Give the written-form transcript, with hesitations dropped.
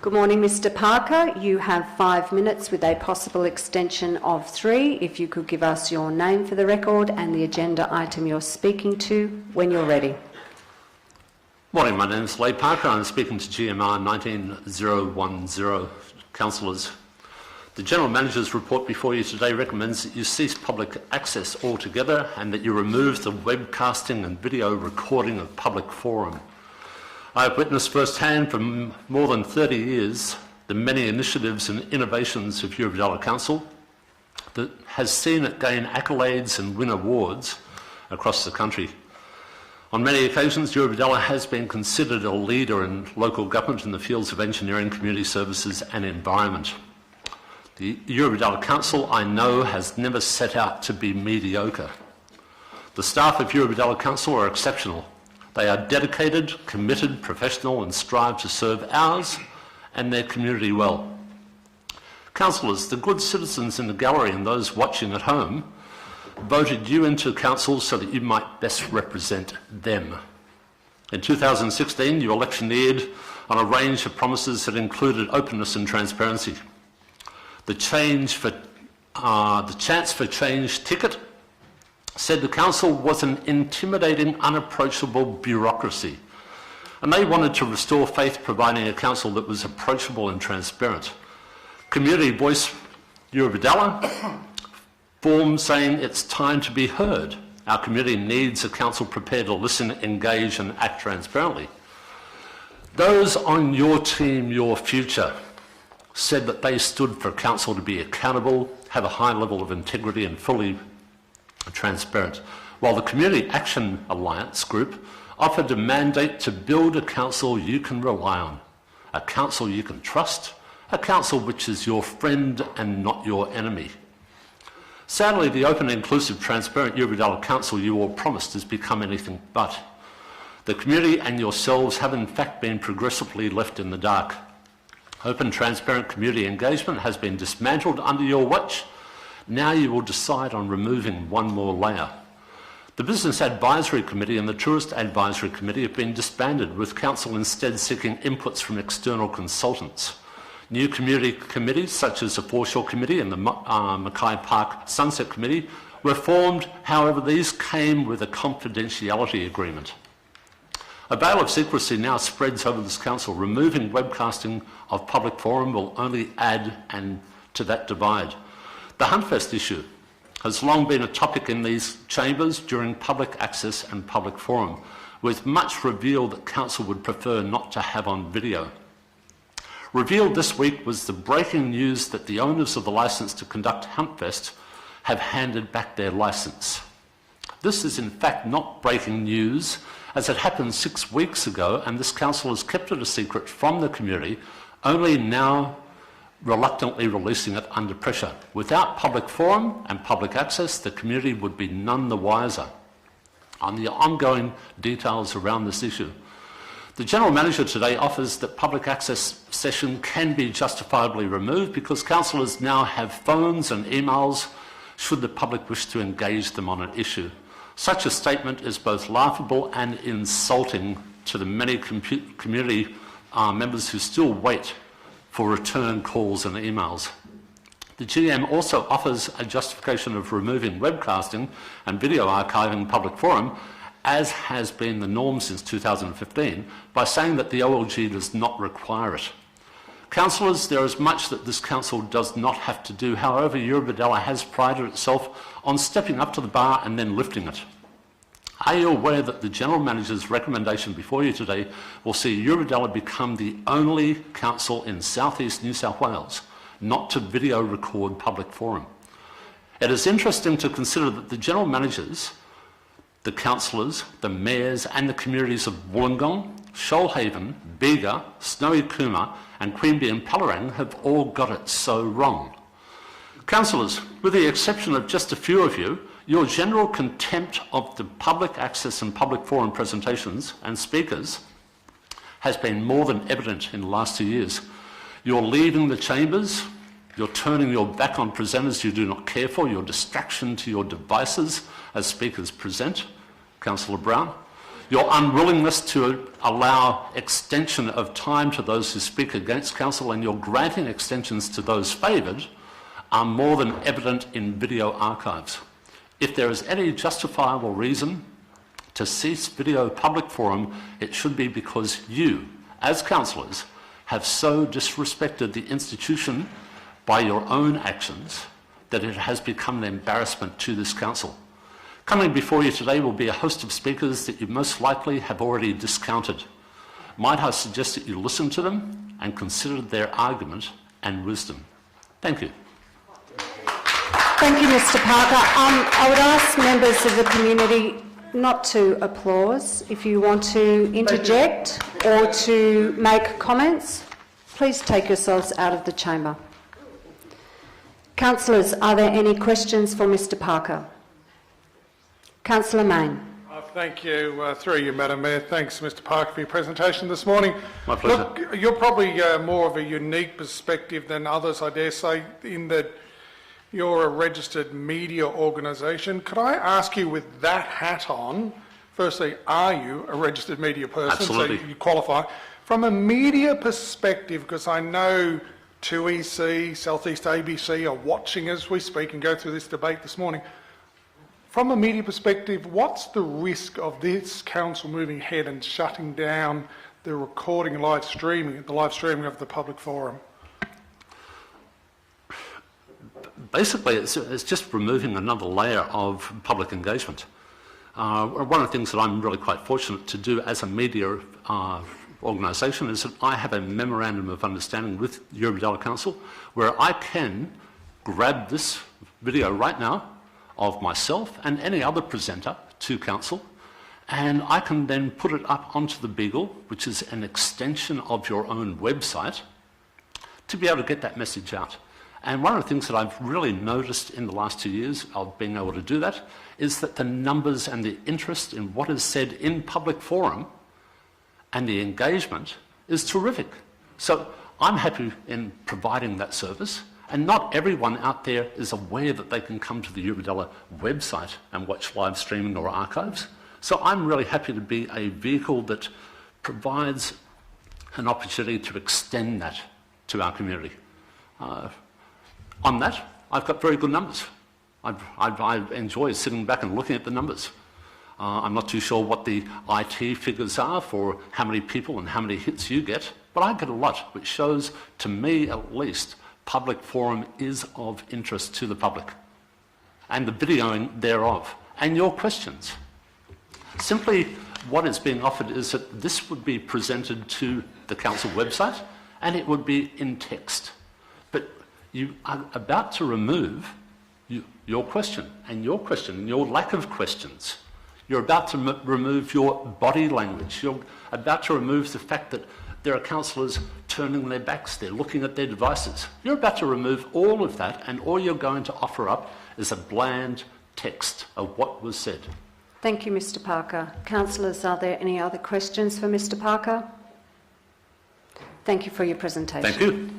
Good morning, Mr. Parker. You have 5 minutes with a possible extension of 3. If you could give us your name for the record and the agenda item you're speaking to when you're ready. Morning, my name is Lei Parker. I'm speaking to GMR 19010. Councillors, the General Manager's report before you today recommends that you cease public access altogether and that you remove the webcasting and video recording of public forum. I have witnessed firsthand for more than 30 years the many initiatives and innovations of Eurobodalla Council that has seen it gain accolades and win awards across the country. On many occasions, Eurobodalla has been considered a leader in local government in the fields of engineering, community services and environment. The Eurobodalla Council, I know, has never set out to be mediocre. The staff of Eurobodalla Council are exceptional. They are dedicated, committed, professional and strive to serve ours and their community well. Councillors, the good citizens in the gallery and those watching at home voted you into council so that you might best represent them. In 2016, you electioneered on a range of promises that included openness and transparency. The Chance for Change ticket said the council was an intimidating, unapproachable bureaucracy, and they wanted to restore faith, providing a council that was approachable and transparent. Community Voice Eurobodalla formed saying it's time to be heard. Our community needs a council prepared to listen, engage and act transparently. Those on your team, Your Future, said that they stood for council to be accountable, have a high level of integrity and fully transparent, while the Community Action Alliance group offered a mandate to build a council you can rely on, a council you can trust, a council which is your friend and not your enemy. Sadly, the open, inclusive, transparent Eurobodalla Council you all promised has become anything but. The community and yourselves have in fact been progressively left in the dark. Open, transparent community engagement has been dismantled under your watch. Now you will decide on removing one more layer. The Business Advisory Committee and the Tourist Advisory Committee have been disbanded, with Council instead seeking inputs from external consultants. New community committees, such as the Foreshore Committee and the Mackay Park Sunset Committee, were formed. However, these came with a confidentiality agreement. A veil of secrecy now spreads over this council. Removing webcasting of public forum will only add to that divide. The Huntfest issue has long been a topic in these chambers during public access and public forum, with much revealed that council would prefer not to have on video. Revealed this week was the breaking news that the owners of the licence to conduct Huntfest have handed back their licence. This is in fact not breaking news, as it happened 6 weeks ago, and this council has kept it a secret from the community, only now reluctantly releasing it under pressure. Without public forum and public access, the community would be none the wiser on the ongoing details around this issue. The General Manager today offers that public access session can be justifiably removed because councillors now have phones and emails should the public wish to engage them on an issue. Such a statement is both laughable and insulting to the many community members who still wait for return calls and emails. The GM also offers a justification of removing webcasting and video archiving public forum, as has been the norm since 2015, by saying that the OLG does not require it. Councillors, there is much that this council does not have to do. However, Eurobodalla has prided itself on stepping up to the bar and then lifting it. Are you aware that the General Manager's recommendation before you today will see Eurobodalla become the only council in South East New South Wales not to video record public forum? It is interesting to consider that the General Managers, the councillors, the mayors and the communities of Wollongong, Shoalhaven, Bega, Snowy Cooma and Queanbeyan and Pallarang have all got it so wrong. Councillors, with the exception of just a few of you, your general contempt of the public access and public forum presentations and speakers has been more than evident in the last 2 years. You're leaving the chambers, you're turning your back on presenters you do not care for, your distraction to your devices as speakers present, Councillor Brown. Your unwillingness to allow extension of time to those who speak against council and your granting extensions to those favoured are more than evident in video archives. If there is any justifiable reason to cease video public forum, it should be because you, as councillors, have so disrespected the institution by your own actions that it has become an embarrassment to this council. Coming before you today will be a host of speakers that you most likely have already discounted. Might I suggest that you listen to them and consider their argument and wisdom? Thank you. Thank you, Mr Parker. I would ask members of the community not to applause. If you want to interject or to make comments, please take yourselves out of the chamber. Councillors, are there any questions for Mr Parker? Councillor Main. Thank you. Through you, Madam Mayor. Thanks, Mr Parker, for your presentation this morning. My pleasure. Look, you're probably more of a unique perspective than others, I dare say, in that you're a registered media organisation. Could I ask you, with that hat on, firstly, are you a registered media person? Absolutely. So you qualify. From a media perspective, because I know 2EC, Southeast ABC are watching as we speak and go through this debate this morning. From a media perspective, what's the risk of this council moving ahead and shutting down the recording and live streaming of the public forum? Basically, it's just removing another layer of public engagement. One of the things that I'm really quite fortunate to do as a media organisation is that I have a memorandum of understanding with Eurobodalla Council where I can grab this video right now of myself and any other presenter to council, and I can then put it up onto the Beagle, which is an extension of your own website, to be able to get that message out. And one of the things that I've really noticed in the last 2 years of being able to do that is that the numbers and the interest in what is said in public forum and the engagement is terrific. So I'm happy in providing that service. And not everyone out there is aware that they can come to the Eurobodalla website and watch live streaming or archives. So I'm really happy to be a vehicle that provides an opportunity to extend that to our community. On that, I've got very good numbers. I enjoy sitting back and looking at the numbers. I'm not too sure what the IT figures are for how many people and how many hits you get, but I get a lot, which shows, to me at least, public forum is of interest to the public, and the videoing thereof, and your questions. Simply what is being offered is that this would be presented to the council website and it would be in text. But you are about to remove your question and your lack of questions. You're about to remove your body language. You're about to remove the fact that there are councillors turning their backs, they're looking at their devices. You're about to remove all of that, and all you're going to offer up is a bland text of what was said. Thank you, Mr Parker. Councillors, are there any other questions for Mr Parker? Thank you for your presentation. Thank you.